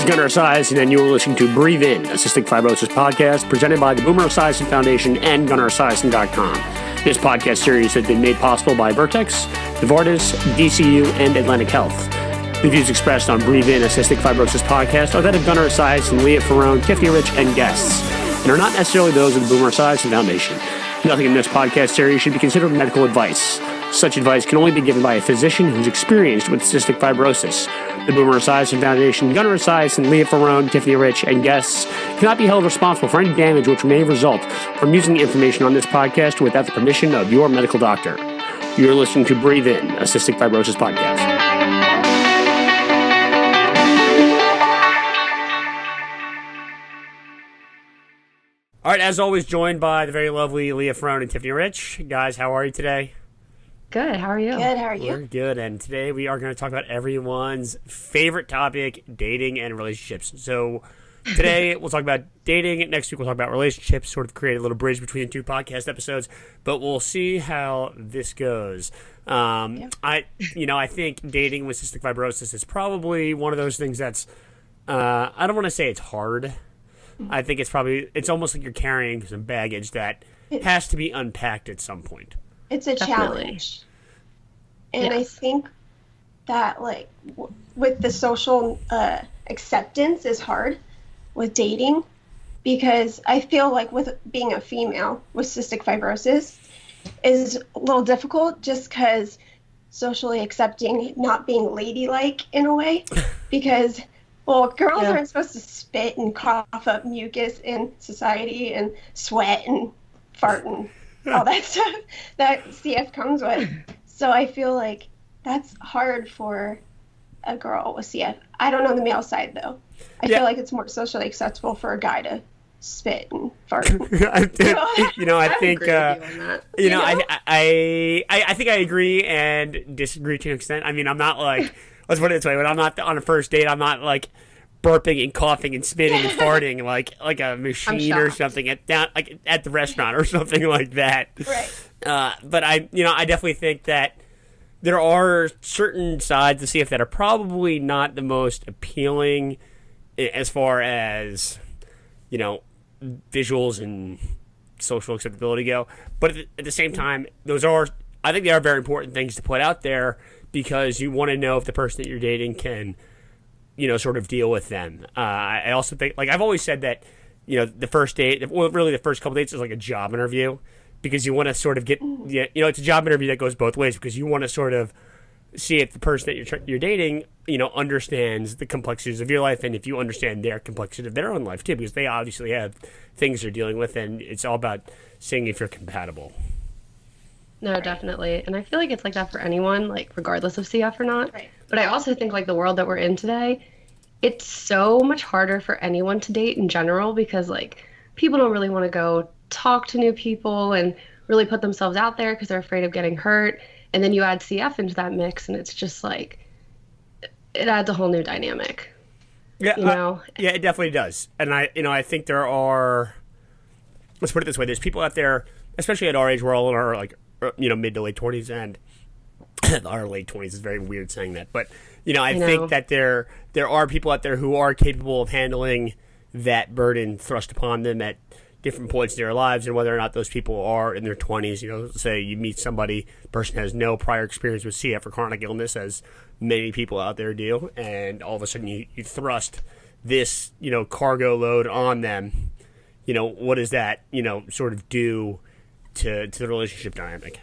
Gunnar Esiason, and you are listening to Breathe In, a Cystic Fibrosis podcast presented by the Boomer Esiason Foundation and GunnarEsiason.com. This podcast series has been made possible by Vertex, Novartis, DCU, and Atlantic Health. The views expressed on Breathe In, a Cystic Fibrosis podcast are that of Gunnar Esiason, Leah Ferrone, Tiffany Rich, and guests, and are not necessarily those of the Boomer Esiason Foundation. Nothing in this podcast series should be considered medical advice. Such advice can only be given by a physician who's experienced with cystic fibrosis. The Boomer Esiason Foundation, Gunnar Esiason, Leah Ferrone, Tiffany Rich, and guests cannot be held responsible for any damage which may result from using the information on this podcast without the permission of your medical doctor. You're listening to Breathe In, a Cystic Fibrosis podcast. All right, as always, joined by the very lovely Leah Ferrone and Tiffany Rich. Guys, how are you today? Good. How are you? Good. How are you? We're good. And today we are going to talk about everyone's favorite topic, dating and relationships. So today we'll talk about dating. Next week we'll talk about relationships, sort of create a little bridge between the two podcast episodes. But we'll see how this goes. I think dating with cystic fibrosis is probably one of those things that's, I don't want to say it's hard. I think it's almost like you're carrying some baggage that has to be unpacked at some point. It's a challenge. And I think that, like, with the social acceptance is hard with dating, because I feel like with being a female with cystic fibrosis is a little difficult just because socially accepting not being ladylike in a way, because, well, girls aren't supposed to spit and cough up mucus in society and sweat and fart and all that stuff that CF comes with. So I feel like that's hard for a girl with CF. I don't know the male side, though. I feel like it's more socially acceptable for a guy to spit and fart. I think I agree and disagree to an extent. I mean, I'm not like, let's put it this way, when I'm not on a first date, I'm not like burping and coughing and spitting and farting like a machine or something at the restaurant or something like that. Right. But I definitely think that there are certain sides of CF that are probably not the most appealing as far as, visuals and social acceptability go. But at the same time, I think they are very important things to put out there, because you want to know if the person that you're dating can, sort of deal with them. I also think, like I've always said that, the first date, well, really the first couple dates is like a job interview, because you want to sort of get, it's a job interview that goes both ways, because you want to sort of see if the person that you're dating, understands the complexities of your life, and if you understand their complexity of their own life too, because they obviously have things they're dealing with, and it's all about seeing if you're compatible. No, definitely. And I feel like it's like that for anyone, like regardless of CF or not. Right. But I also think like the world that we're in today, it's so much harder for anyone to date in general, because like people don't really want to go talk to new people and really put themselves out there because they're afraid of getting hurt. And then you add CF into that mix, and it's just like, it adds a whole new dynamic. Yeah, yeah, it definitely does. And I think there are, let's put it this way, there's people out there, especially at our age, we're all in our like, mid to late 20s, and our late 20s is very weird saying that, but I think that there are people out there who are capable of handling that burden thrust upon them at different points in their lives, and whether or not those people are in their 20s, say you meet somebody, the person has no prior experience with CF or chronic illness, as many people out there do, and all of a sudden you thrust this cargo load on them. What does that sort of do to the relationship dynamic?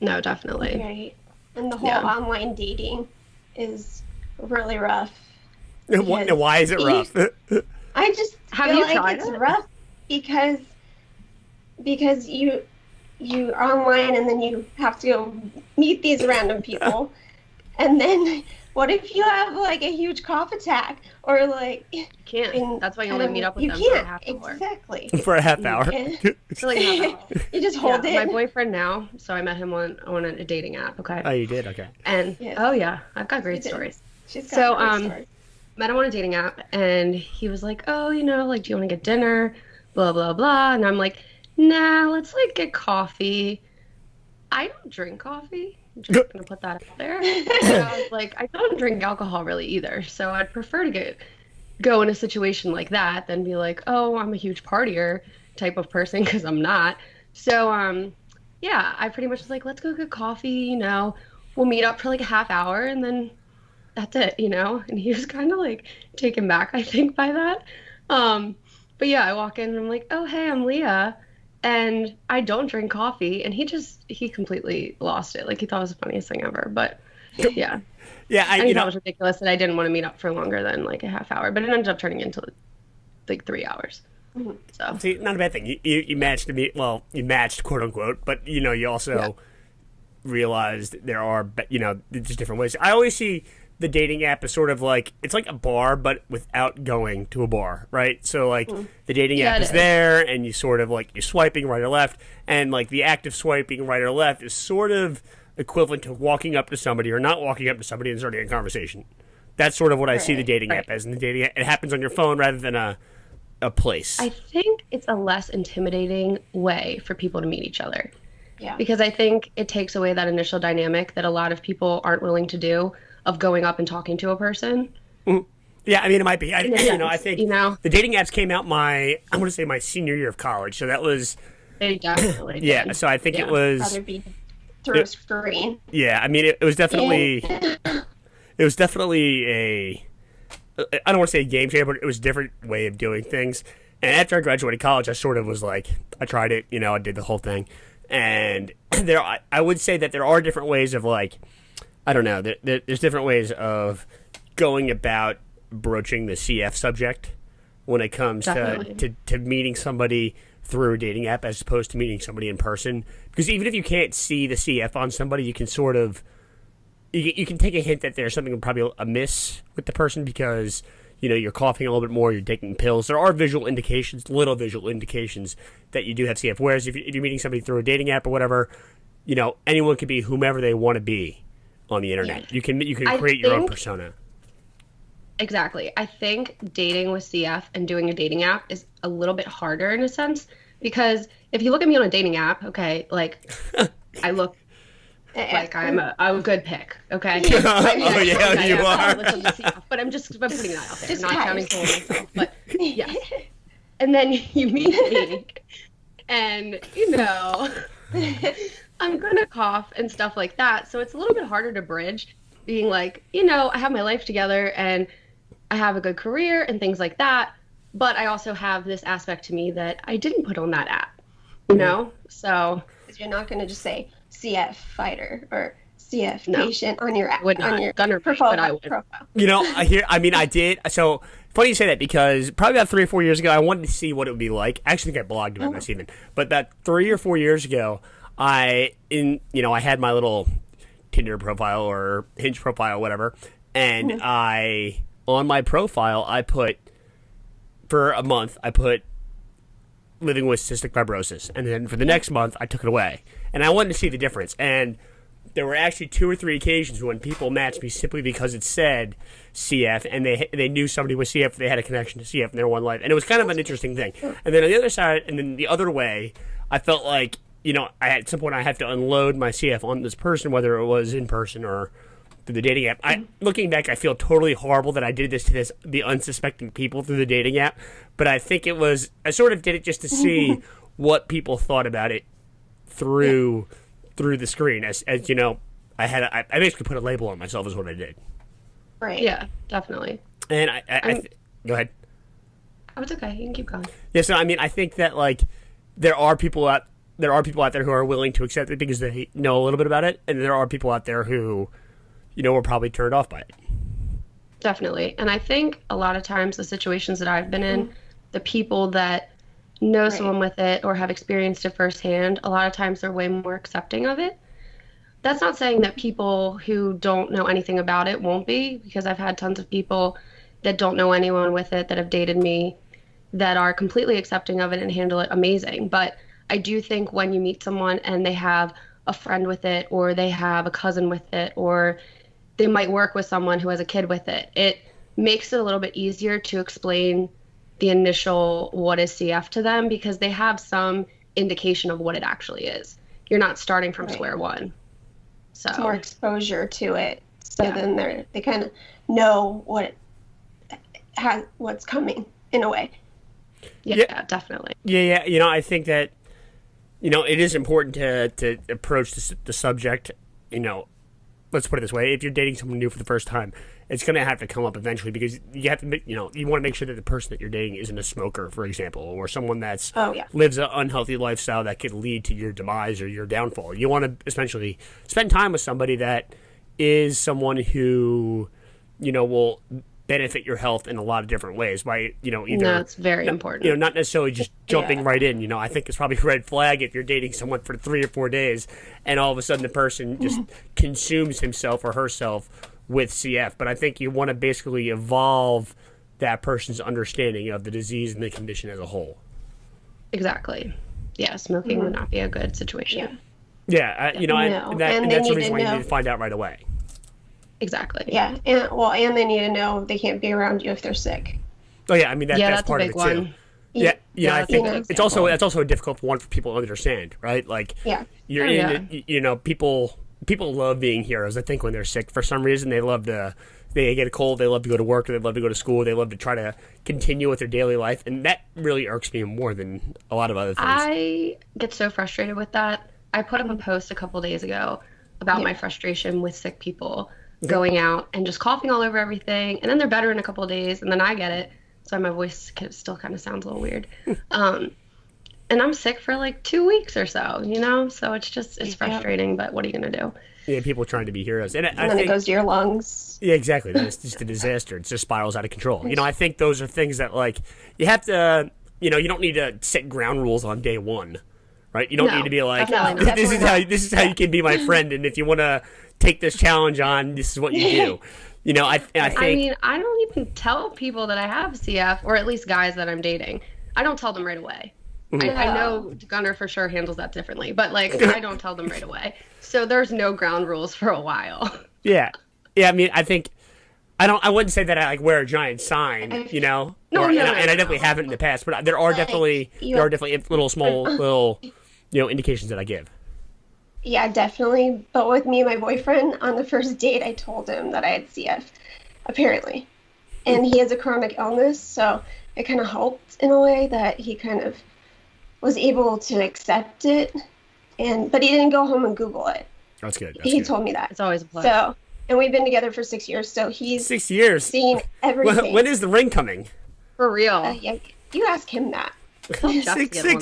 No, definitely. Right. And the whole online dating is really rough. Why is it rough? I just feel like it's rough because you online, and then you have to go meet these random people, and then what if you have like a huge cough attack, or like you can't? That's why you only meet up with them for a half hour. Exactly. For a half hour. For like a half hour. You just hold it. My boyfriend now, so I met him on a dating app. Okay. Oh, you did? Okay. And I've got great stories. She's got great stories. Met him on a dating app, and he was like, "Oh, do you want to get dinner? Blah blah blah." And I'm like, "Nah, let's like get coffee." I don't drink coffee. I'm just gonna put that out there. So I was like, I don't drink alcohol really either, so I'd prefer to get go in a situation like that than be like, oh, I'm a huge partier type of person, because I'm not. So, yeah, I pretty much was like, let's go get coffee, we'll meet up for like a half hour and then that's it. And he was kind of like taken back, I think, by that. But yeah, I walk in and I'm like, oh, hey, I'm Leah. And I don't drink coffee. And he completely lost it. Like, he thought it was the funniest thing ever. But yeah. Yeah, I thought it was ridiculous that I didn't want to meet up for longer than like a half hour. But it ended up turning into like 3 hours. So see, not a bad thing. You matched you matched, quote unquote, but you also realized there are just different ways. I always see the dating app as sort of like, it's like a bar, but without going to a bar, right? So like the dating app is there, and you sort of like, you're swiping right or left, and like the act of swiping right or left is sort of equivalent to walking up to somebody or not walking up to somebody and starting a conversation. That's sort of what I see the dating app as. And the dating app, it happens on your phone rather than a place. I think it's a less intimidating way for people to meet each other. Yeah. Because I think it takes away that initial dynamic that a lot of people aren't willing to do, of going up and talking to a person. Yeah, I mean, it might be. I think the dating apps came out I want to say my senior year of college. So that was... They definitely Yeah, did. so I think it was... Rather be through a screen. Yeah, I mean, it was definitely... It was definitely a... I don't want to say a game changer, but it was a different way of doing things. And after I graduated college, I sort of was like, I tried it, I did the whole thing. And I would say that there are different ways of like... I don't know. There's different ways of going about broaching the CF subject when it comes to meeting somebody through a dating app as opposed to meeting somebody in person. Because even if you can't see the CF on somebody, you can sort of you can take a hint that there's something probably amiss with the person because you're coughing a little bit more, you're taking pills. There are little visual indications that you do have CF. Whereas if you're meeting somebody through a dating app or whatever, anyone can be whomever they want to be on the internet. You can create your own persona. Exactly. I think dating with CF and doing a dating app is a little bit harder in a sense, because if you look at me on a dating app, okay, like I look like I'm a good pick, okay? You are. But I'm putting that out there. I'm not sounding full of myself, but yeah. And then you meet me, and I'm gonna cough and stuff like that. So it's a little bit harder to bridge, being like, I have my life together and I have a good career and things like that. But I also have this aspect to me that I didn't put on that app, So you're not gonna just say CF fighter or CF patient on your app, on your Gunnar profile. I did. So funny you say that, because probably about 3 or 4 years ago, I wanted to see what it would be like. I actually think I blogged about this even, but about 3 or 4 years ago, I had my little Tinder profile or Hinge profile, whatever, and on my profile, I put, for a month, living with cystic fibrosis, and then for the next month, I took it away, and I wanted to see the difference, and there were actually 2 or 3 occasions when people matched me simply because it said CF, and they knew somebody with CF, they had a connection to CF in their one life, and it was kind of an interesting thing. And then on the other side, and then the other way, I felt like, at some point I had to unload my CF on this person, whether it was in person or through the dating app. Looking back, I feel totally horrible that I did this to the unsuspecting people through the dating app, but I think I sort of did it just to see what people thought about it through the screen. As I basically put a label on myself is what I did. Right. Yeah, definitely. And go ahead. Oh, it's okay. You can keep going. Yeah, so I think that like there are people out there who are willing to accept it because they know a little bit about it, and there are people out there who, were probably turned off by it. Definitely. And I think a lot of times the situations that I've been in, the people that know someone with it or have experienced it firsthand, a lot of times they're way more accepting of it. That's not saying that people who don't know anything about it won't be, because I've had tons of people that don't know anyone with it that have dated me that are completely accepting of it and handle it amazing. But I do think when you meet someone and they have a friend with it, or they have a cousin with it, or they might work with someone who has a kid with it, it makes it a little bit easier to explain the initial what is CF to them, because they have some indication of what it actually is. You're not starting from square one. So it's more exposure to it. So then they kind of know what what's coming in a way. Yeah, definitely. Yeah. I think that, it is important to approach the subject, let's put it this way. If you're dating someone new for the first time, it's going to have to come up eventually because you have to, you want to make sure that the person that you're dating isn't a smoker, for example, or someone that's lives an unhealthy lifestyle that could lead to your demise or your downfall. You want to essentially spend time with somebody that is someone who, will benefit your health in a lot of different ways by, either. No, it's very important. Not necessarily just jumping right in. I think it's probably a red flag if you're dating someone for 3 or 4 days and all of a sudden the person just consumes himself or herself with CF. But I think you want to basically evolve that person's understanding of the disease and the condition as a whole. Exactly. Yeah, smoking would not be a good situation. Yeah, and that's the reason why you need to find out right away. Exactly. Yeah, and they need to know they can't be around you if they're sick. Oh yeah, I mean that's part a of big it too. one. Yeah, I think that's also a difficult one for people to understand, right? Like, people love being heroes. I think when they're sick, for some reason, they get a cold, they love to go to work, or they love to go to school, they love to try to continue with their daily life, and that really irks me more than a lot of other things. I get so frustrated with that. I put up a post a couple days ago about my frustration with sick people going out and just coughing all over everything, and then they're better in a couple of days, and then I get it, so my voice still kind of sounds a little weird. And I'm sick for like 2 weeks or so, so it's frustrating, but what are you going to do? Yeah, people trying to be heroes. And then it goes to your lungs. Yeah, exactly. That's just a disaster. It just spirals out of control. I think those are things that, like, you have to, you don't need to set ground rules on day one, right? You don't need to be like, this is how you can be my friend, and if you want to take this challenge on, this is what you do. I think... I don't even tell people that I have CF, or at least guys that I'm dating. I don't tell them right away. I know Gunnar for sure handles that differently, but I don't tell them right away. So there's no ground rules for a while. Yeah. I mean, I think I wouldn't say that I wear a giant sign, and I definitely haven't in the past, but there are definitely little indications that I give. Yeah, definitely. But with me and my boyfriend on the first date, I told him that I had CF, apparently, and he has a chronic illness, so it kind of helped in a way that he kind of was able to accept it, but he didn't go home and Google it. That's good. He told me that. It's always a plus. So, and we've been together for 6 years, so he's 6 years seen everything. When is the ring coming? For real? Yeah, you ask him that. 6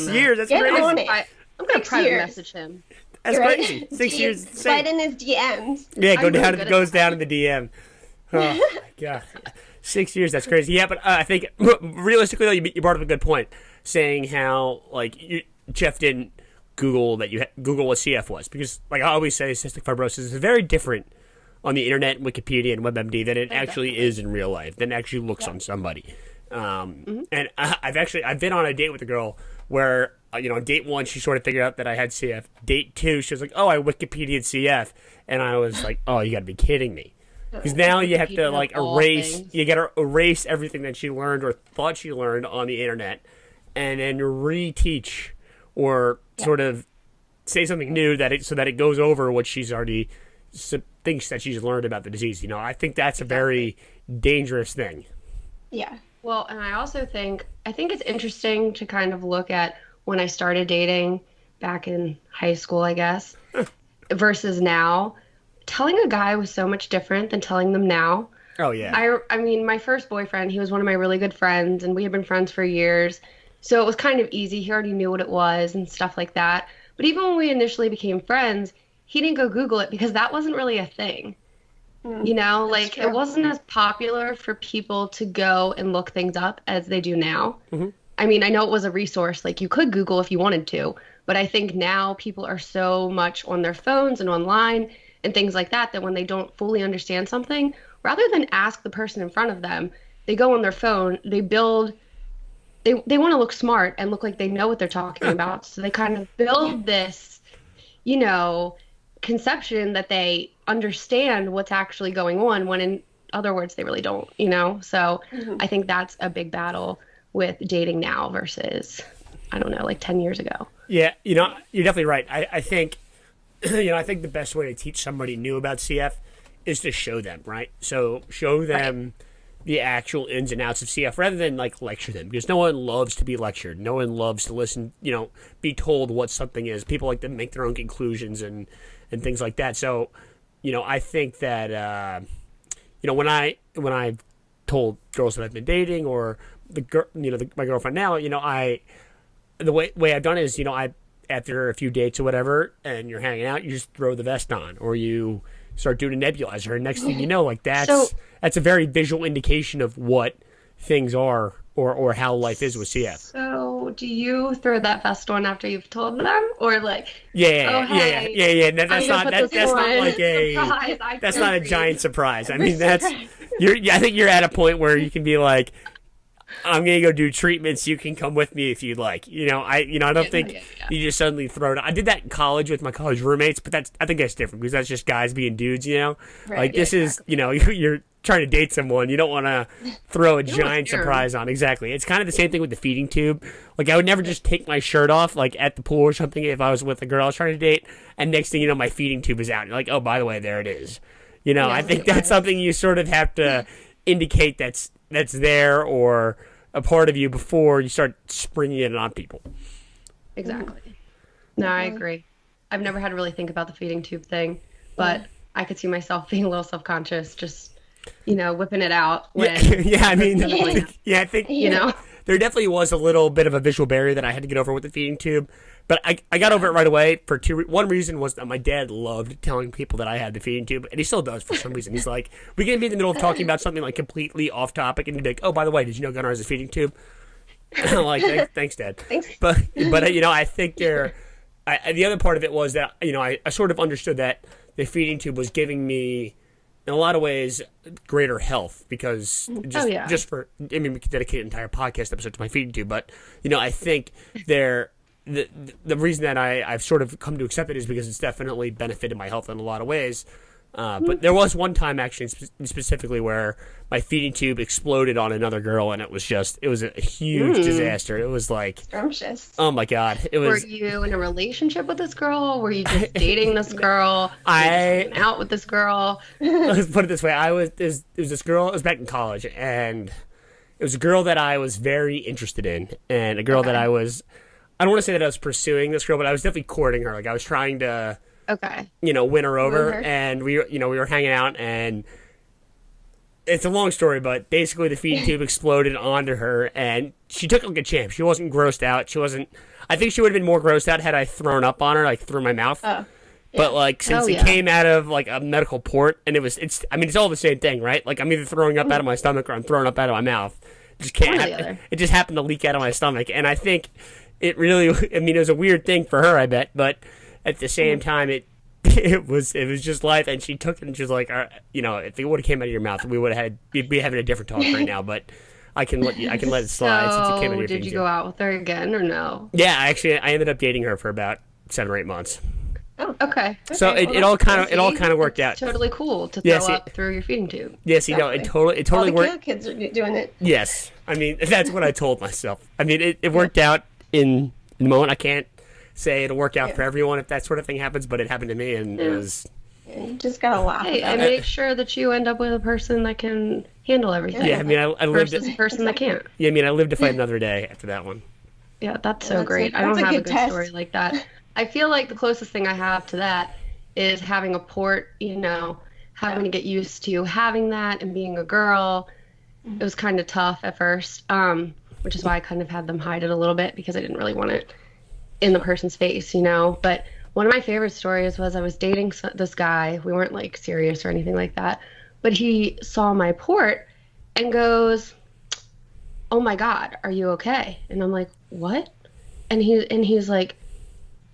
years. That's Get crazy. on it. I'm gonna private message him. That's crazy. 6 years. Slide in his DMs. Yeah, goes down in the DM. Oh my god. 6 years, that's crazy. Yeah, but I think realistically, though, you brought up a good point, saying how Jeff didn't Google Google what CF was, because I always say, cystic fibrosis is very different on the internet, Wikipedia, and WebMD than it actually is in real life, than it actually looks on somebody. And I've been on a date with a girl where on date 1 she sort of figured out that I had CF. Date 2 she was like, "Oh, I Wikipedia'd CF," and I was like, "Oh, you got to be kidding me." Because now you have to erase everything that she learned or thought she learned on the internet, and then reteach or sort of say something new so that it goes over what she's already thinks that she's learned about the disease. I think that's a very dangerous thing. Yeah. Well, and I also think it's interesting to kind of look at when I started dating back in high school, I guess, versus now. Telling a guy was so much different than telling them now. Oh, yeah. I mean, my first boyfriend, he was one of my really good friends, and we had been friends for years. So it was kind of easy. He already knew what it was and stuff like that. But even when we initially became friends, he didn't go Google it because that wasn't really a thing. It wasn't as popular for people to go and look things up as they do now. Mm-hmm. I mean, I know it was a resource. You could Google if you wanted to. But I think now people are so much on their phones and online and things like that when they don't fully understand something, rather than ask the person in front of them, they go on their phone, they want to look smart and look like they know what they're talking about. So they kind of build this, conception that they understand what's actually going on, when in other words, they really don't, So I think that's a big battle with dating now versus, 10 years ago. Yeah, you're definitely right. I think I think the best way to teach somebody new about CF is to show them, right? So show them the actual ins and outs of CF rather than like lecture them, because no one loves to be lectured. No one loves to listen, be told what something is. People like to make their own conclusions and things like that. So, I think that, when I told girls that I've been dating or my girlfriend now, the way I've done it is, after a few dates or whatever, and you're hanging out, you just throw the vest on, or you start doing a nebulizer, and next thing you know, like that's a very visual indication of what things are or how life is with CF. So do you throw that vest on after you've told them, or like yeah. That's not a giant surprise. I mean, I think you're at a point where you can be like, I'm gonna go do treatments. You can come with me if you'd like. I don't think you just suddenly throw it. I did that in college with my college roommates, but I think that's different because that's just guys being dudes. Right, like this is, you're trying to date someone. You don't want to throw a giant surprise on. Exactly. It's kind of the same thing with the feeding tube. Like I would never just take my shirt off, like at the pool or something, if I was with a girl I was trying to date, and next thing you know, my feeding tube is out. And you're like, oh, by the way, there it is. I think that's something you sort of have to indicate that's there or a part of you before you start springing it on people. Exactly. No, I agree. I've never had to really think about the feeding tube thing, but I could see myself being a little self-conscious, just, whipping it out. When I think, there definitely was a little bit of a visual barrier that I had to get over with the feeding tube. But I got over it right away for one reason was that my dad loved telling people that I had the feeding tube, and he still does for some reason. He's like, we can be in the middle of talking about something like completely off topic, and he'd be like, oh, by the way, did you know Gunnar has a feeding tube? I'm like, thanks, Dad. Thanks. But I think the other part of it was that, I sort of understood that the feeding tube was giving me, in a lot of ways, greater health because we could dedicate an entire podcast episode to my feeding tube, but, I think the reason that I've sort of come to accept it is because it's definitely benefited my health in a lot of ways. But there was one time actually specifically where my feeding tube exploded on another girl, and it was a huge disaster. It was like, scrumptious. Oh my God. Were you in a relationship with this girl? Were you just dating this girl? Were you just out with this girl? Let's put it this way. It was this girl, it was back in college, and it was a girl that I was very interested in, and a girl that I don't want to say that I was pursuing this girl, but I was definitely courting her. Like I was trying to, win her over, and we were hanging out, and it's a long story, but basically the feeding tube exploded onto her, and she took it like a champ. She wasn't grossed out. I think she would have been more grossed out had I thrown up on her, like through my mouth. Oh. But like since it came out of like a medical port, and it's all the same thing, right? Like I'm either throwing up out of my stomach or I'm throwing up out of my mouth. It just happened to leak out of my stomach, and I think. It really, it was a weird thing for her, I bet, but at the same time, it was just life, and she took it, and she was like, if it would have came out of your mouth, we'd be having a different talk right now, but I can let it slide since it came out of your did you go out with her again, or no? Yeah, actually, I ended up dating her for about 7 or 8 months. Oh, okay. So it all kind of worked out. Totally cool to throw up through your feeding tube. Yes, it totally worked. All the kids are doing it. Yes, that's what I told myself. It worked out. In the moment, I can't say it'll work out for everyone if that sort of thing happens, but it happened to me, and it was... You just gotta laugh and make sure that you end up with a person that can handle everything. Yeah, I lived... Versus a person that can't. Yeah, I lived to fight another day after that one. Yeah, that's so great. I don't have a good story like that. I feel like the closest thing I have to that is having a port, having to get used to having that and being a girl. It was kind of tough at first. Which is why I kind of had them hide it a little bit because I didn't really want it in the person's face, But one of my favorite stories was I was dating this guy. We weren't like serious or anything like that. But he saw my port and goes, oh my God, are you okay? And I'm like, what? And he's like,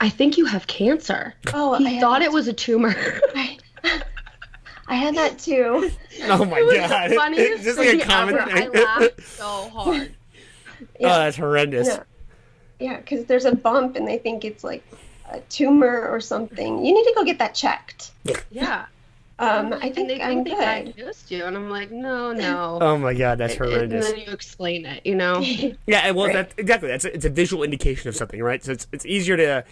I think you have cancer. Oh, he thought it was a tumor. I had that too. Oh my God. The funniest Is this like a common ever. thing? I laughed so hard. Yeah. Oh, that's horrendous. Yeah, because there's a bump and they think it's like a tumor or something. You need to go get that checked. Yeah. I think they I'm good. diagnosed you, and I'm like, no. Oh my God, that's horrendous. And then you explain it, Yeah, well, right. It's a visual indication of something, right? So it's easier to,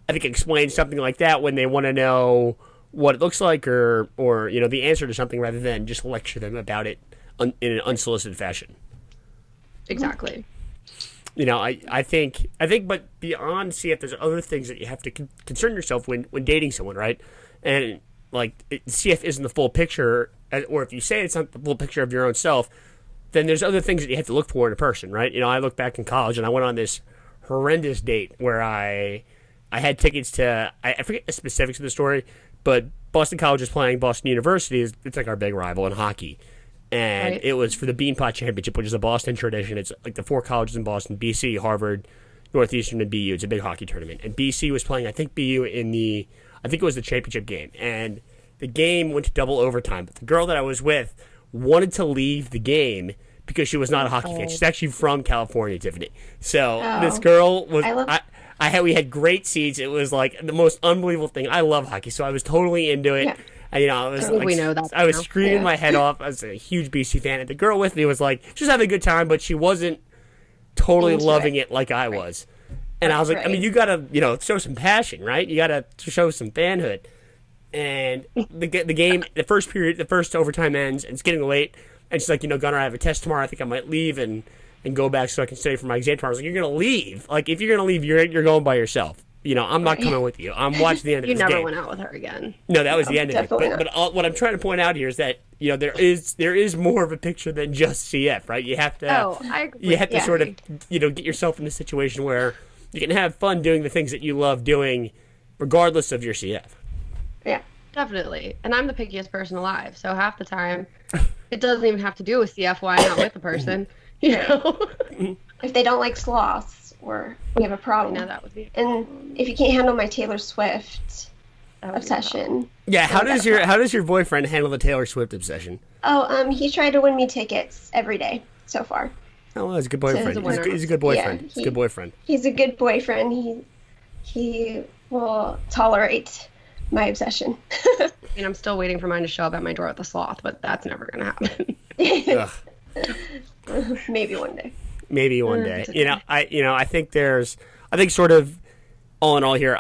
I think, explain something like that when they want to know what it looks like or the answer to something rather than just lecture them about it in an unsolicited fashion. Exactly. You know, I think, but beyond CF, there's other things that you have to concern yourself when dating someone, right? And like CF isn't the full picture, or if you say it's not the full picture of your own self, then there's other things that you have to look for in a person, right? You know, I look back in college and I went on this horrendous date where I had tickets to, I forget the specifics of the story, but Boston College is playing Boston University. It's like our big rival in hockey. And It was for the Beanpot Championship, which is a Boston tradition. It's like the 4 colleges in Boston, BC, Harvard, Northeastern, and BU. It's a big hockey tournament. And BC was playing, I think, BU I think it was the championship game. And the game went to double overtime. But the girl that I was with wanted to leave the game because she was not a hockey fan. She's actually from California, Tiffany. So this girl was... we had great seats. It was like the most unbelievable thing. I love hockey, so I was totally into it. Yeah. And, you know, we know that. I was screaming my head off. I was a huge BC fan, and the girl with me was like, she was having a good time, but she wasn't totally loving it like I was. And I was like, I mean, you gotta, you know, show some passion, right? You gotta show some fanhood. And the game, the first period, the first overtime ends, and it's getting late. And she's like, you know, Gunnar, I have a test tomorrow. I think I might leave and go back so I can study for my exam tomorrow. I was like, you're gonna leave. Like, if you're gonna leave, you're going by yourself. You know, I'm not coming with you. I'm watching the end of this game. You never went out with her again. No, that was the end of it. But what I'm trying to point out here is that, you know, there is more of a picture than just CF, right? You have to I agree. You have to sort of, you know, get yourself in a situation where you can have fun doing the things that you love doing regardless of your CF. Yeah, definitely. And I'm the pickiest person alive, so half the time it doesn't even have to do with CF why I'm not with the person, you know. If they don't like sloths, or we have a problem. No, that would be. And if you can't handle my Taylor Swift obsession. Yeah, how does your boyfriend handle the Taylor Swift obsession? Oh, he tried to win me tickets every day so far. Oh, well, he's a good boyfriend. So he's a good boyfriend. Yeah, he's a good boyfriend. He's a good boyfriend. He will tolerate my obsession. I mean, I'm still waiting for mine to show up at my door with a sloth, but that's never going to happen. Maybe one day. Maybe one day. I think sort of all in all here,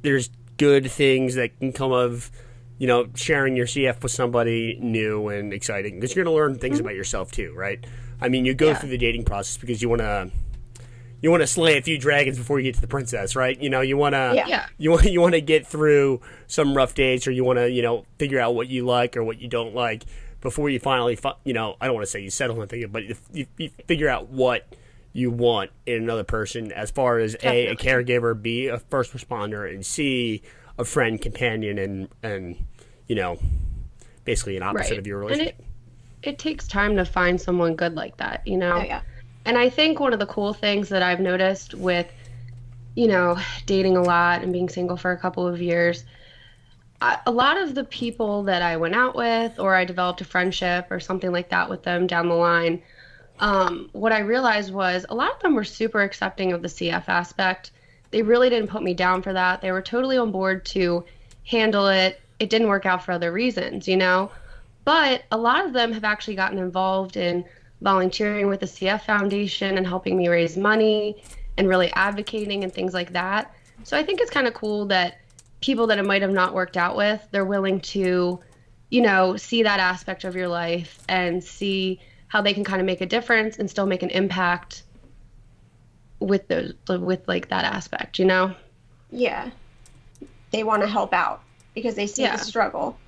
there's good things that can come of, you know, sharing your CF with somebody new and exciting, because you're going to learn things about yourself too, right? I mean, you go through the dating process because you want to slay a few dragons before you get to the princess, right? You know, you want to get through some rough dates, or you want to, you know, figure out what you like or what you don't like before you finally, you know, I don't want to say you settle on things, but you figure out what you want in another person, as far as a caregiver, B, a first responder, and C, a friend, companion, and you know, basically an opposite of your relationship. And it takes time to find someone good like that, you know? Oh, yeah. And I think one of the cool things that I've noticed with, you know, dating a lot and being single for a couple of years, a lot of the people that I went out with, or I developed a friendship or something like that with them down the line, what I realized was a lot of them were super accepting of the CF aspect. They really didn't put me down for that. They were totally on board to handle it. It didn't work out for other reasons, you know? But a lot of them have actually gotten involved in volunteering with the CF Foundation and helping me raise money and really advocating and things like that. So I think it's kind of cool that people that it might have not worked out with, they're willing to, you know, see that aspect of your life and see how they can kind of make a difference and still make an impact with like that aspect, you know? Yeah. They want to help out because they see the struggle.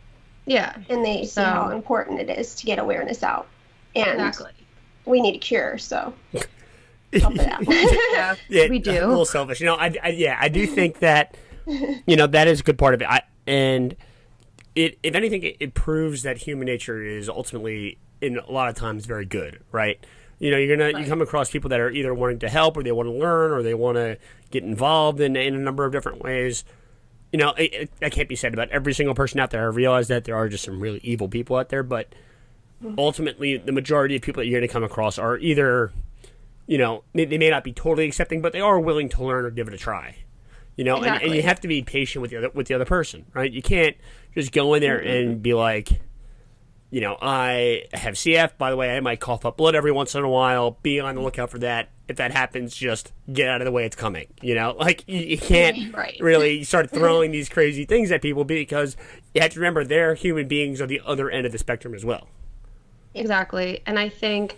Yeah. And they see how important it is to get awareness out. And we need a cure, so help it out. Yeah, we do. A little selfish. You know, I do think that, you know, that is a good part of it. And if anything, it proves that human nature is ultimately, in a lot of times, very good, right? You know, you come across people that are either wanting to help, or they want to learn, or they want to get involved in a number of different ways. You know, that can't be said about every single person out there. I realize that there are just some really evil people out there, but ultimately, the majority of people that you're going to come across are either, you know, they may not be totally accepting, but they are willing to learn or give it a try. You know, and you have to be patient with the other person, right? You can't just go in there and be like, you know, I have CF. By the way, I might cough up blood every once in a while. Be on the lookout for that. If that happens, just get out of the way. It's coming. You know, like you can't really start throwing these crazy things at people, because you have to remember they're human beings on the other end of the spectrum as well. Exactly. And I think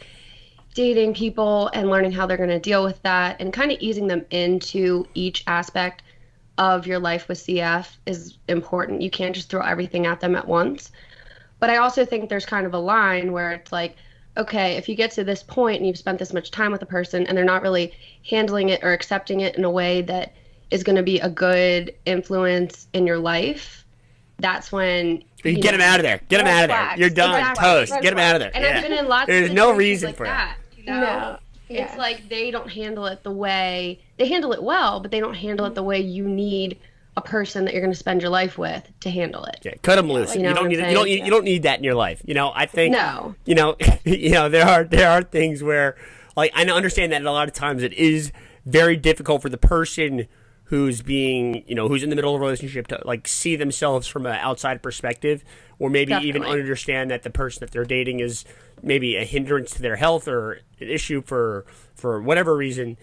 dating people and learning how they're going to deal with that and kind of easing them into each aspect of your life with CF is important. You can't just throw everything at them at once. But I also think there's kind of a line where it's like, okay, if you get to this point and you've spent this much time with a person and they're not really handling it or accepting it in a way that is going to be a good influence in your life, that's when you get them out of there. Get them out of there. You're done. Exactly. Toast. Get them out of there. And I've been in lots There's of no situations reason like for that. it. You know? No. Yeah. It's like they don't handle it the way they handle it well, but they don't handle it the way you need a person that you're going to spend your life with to handle it. Yeah, cut them loose. You know You don't need it. You don't need that in your life. You know, I think. No. You know, there are things where, like, I understand that a lot of times it is very difficult for the person who's being, who's in the middle of a relationship to like see themselves from an outside perspective, or maybe even understand that the person that they're dating is maybe a hindrance to their health or an issue for whatever reason.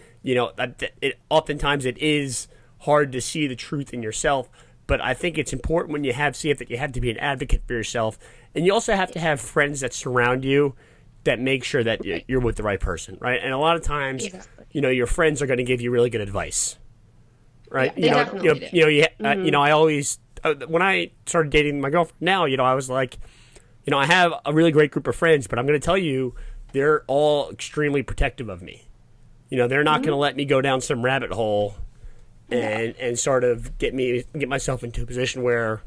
Oftentimes it is hard to see the truth in yourself. But I think it's important when you have CF that you have to be an advocate for yourself, and you also have to have friends that surround you that make sure that you're with the right person, right? And a lot of times, your friends are going to give you really good advice. Right, Yeah, I always when I started dating my girlfriend now, I was like, I have a really great group of friends, but I'm going to tell you, they're all extremely protective of me. They're not going to let me go down some rabbit hole and sort of get myself into a position where,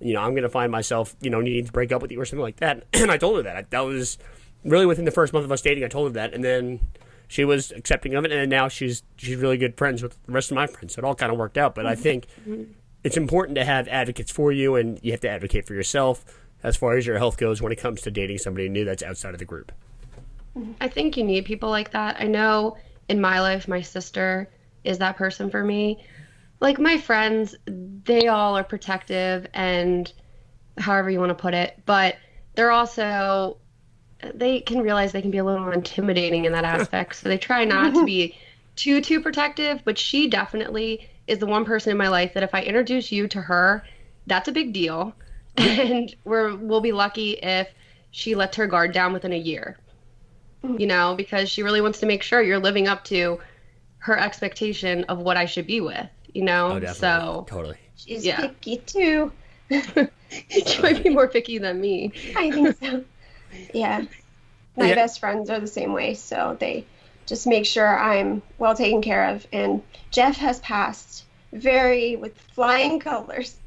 I'm going to find myself, needing to break up with you or something like that. And I told her that. That was really within the first month of us dating. I told her that, and then she was accepting of it, and then now she's really good friends with the rest of my friends. So it all kind of worked out. But I think it's important to have advocates for you, and you have to advocate for yourself as far as your health goes when it comes to dating somebody new that's outside of the group. I think you need people like that. I know in my life, my sister is that person for me. Like my friends, they all are protective and however you want to put it, but they're also, they can realize they can be a little intimidating in that aspect. So they try not to be too protective, but she definitely is the one person in my life that if I introduce you to her, that's a big deal. And we'll be lucky if she lets her guard down within a year, because she really wants to make sure you're living up to her expectation of what I should be with, Oh, definitely. So totally. She's picky too. She might be more picky than me. I think so. Yeah. My best friends are the same way, so they just make sure I'm well taken care of. And Jeff has passed with flying colors.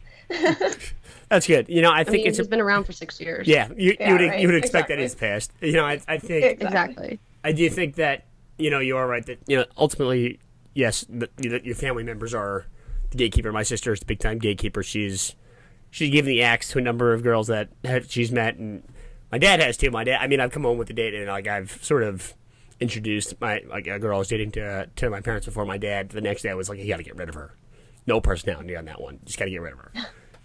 That's good. I think he's been around for 6 years. Yeah, you would expect that he's passed. I think exactly. I do think that you are right that ultimately, yes, your family members are the gatekeeper. My sister is the big time gatekeeper. She's given the axe to a number of girls that she's met, and my dad has too. My dad, I've come home with the date, and I've sort of introduced a girl I was dating to my parents before. My dad the next day was like, you got to get rid of her. No personality on that one. Just got to get rid of her.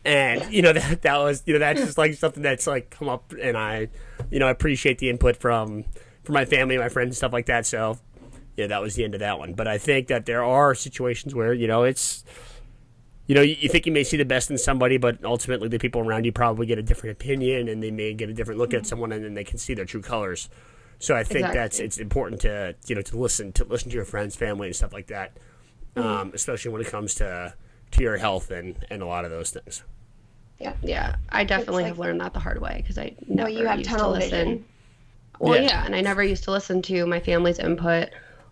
And that was that's just like something that's like come up, and I appreciate the input from my family, my friends, and stuff like that. So that was the end of that one. But I think that there are situations where it's you think you may see the best in somebody, but ultimately the people around you probably get a different opinion, and they may get a different look at someone, and then they can see their true colors. So I think it's important to to listen to your friends, family, and stuff like that, especially when it comes to your health and a lot of those things. Yeah. I definitely have learned that the hard way because I never you have used tunnel to listen. vision. Well, and I never used to listen to my family's input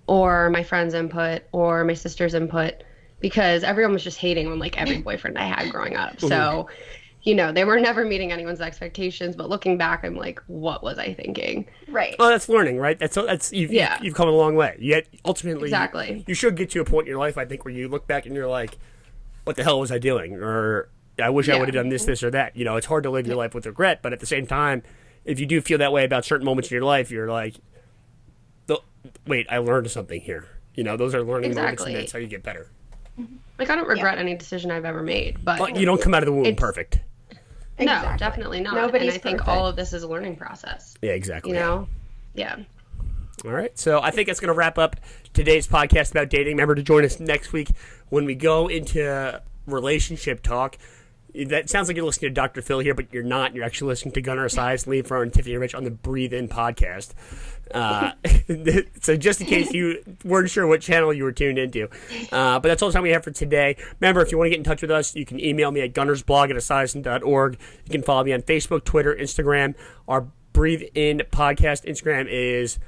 or my friend's input or my sister's input because everyone was just hating on like every boyfriend I had growing up. So, they were never meeting anyone's expectations. But looking back, I'm like, what was I thinking? Right. Well, that's learning, right? That's you've come a long way. Yet ultimately, you should get to a point in your life, I think, where you look back and you're like, what the hell was I doing? Or I wish I would have done this, or that. It's hard to live your life with regret, but at the same time, if you do feel that way about certain moments in your life, you're like, wait, I learned something here. Those are learning moments, and that's how you get better. Like, I don't regret any decision I've ever made, but you don't come out of the womb perfect. No, definitely not. Nobody's and I think all of this is a learning process. Yeah, exactly. Yeah. All right, so I think that's going to wrap up today's podcast about dating. Remember to join us next week when we go into relationship talk. That sounds like you're listening to Dr. Phil here, but you're not. You're actually listening to Gunnar Esiason, Lee Farrar, and Tiffany Rich on the Breathe In podcast. So just in case you weren't sure what channel you were tuned into. But that's all the time we have for today. Remember, if you want to get in touch with us, you can email me at gunnarsblog@esiason.org. You can follow me on Facebook, Twitter, Instagram. Our Breathe In podcast Instagram is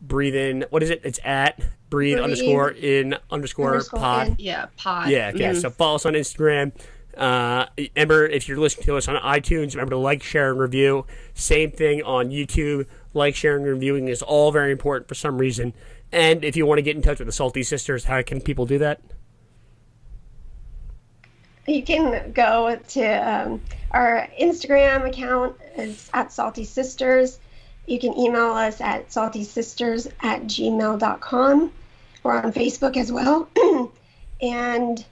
Breathe In. What is it? It's at Breathe _ pod. Yeah, pod. Yeah, okay. So follow us on Instagram. Remember, if you're listening to us on iTunes, remember to like, share, and review. Same thing on YouTube. Like, sharing, and reviewing is all very important for some reason. And if you want to get in touch with the Salty Sisters, how can people do that? You can go to our Instagram account is at Salty Sisters. You can email us at saltysisters@gmail.com. We're on Facebook as well. And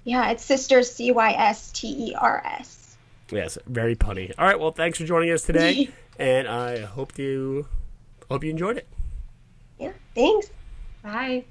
yeah, it's Sisters, CYSTERS. Yes, very punny. All right, well, thanks for joining us today, and I hope you enjoyed it. Yeah, thanks. Bye.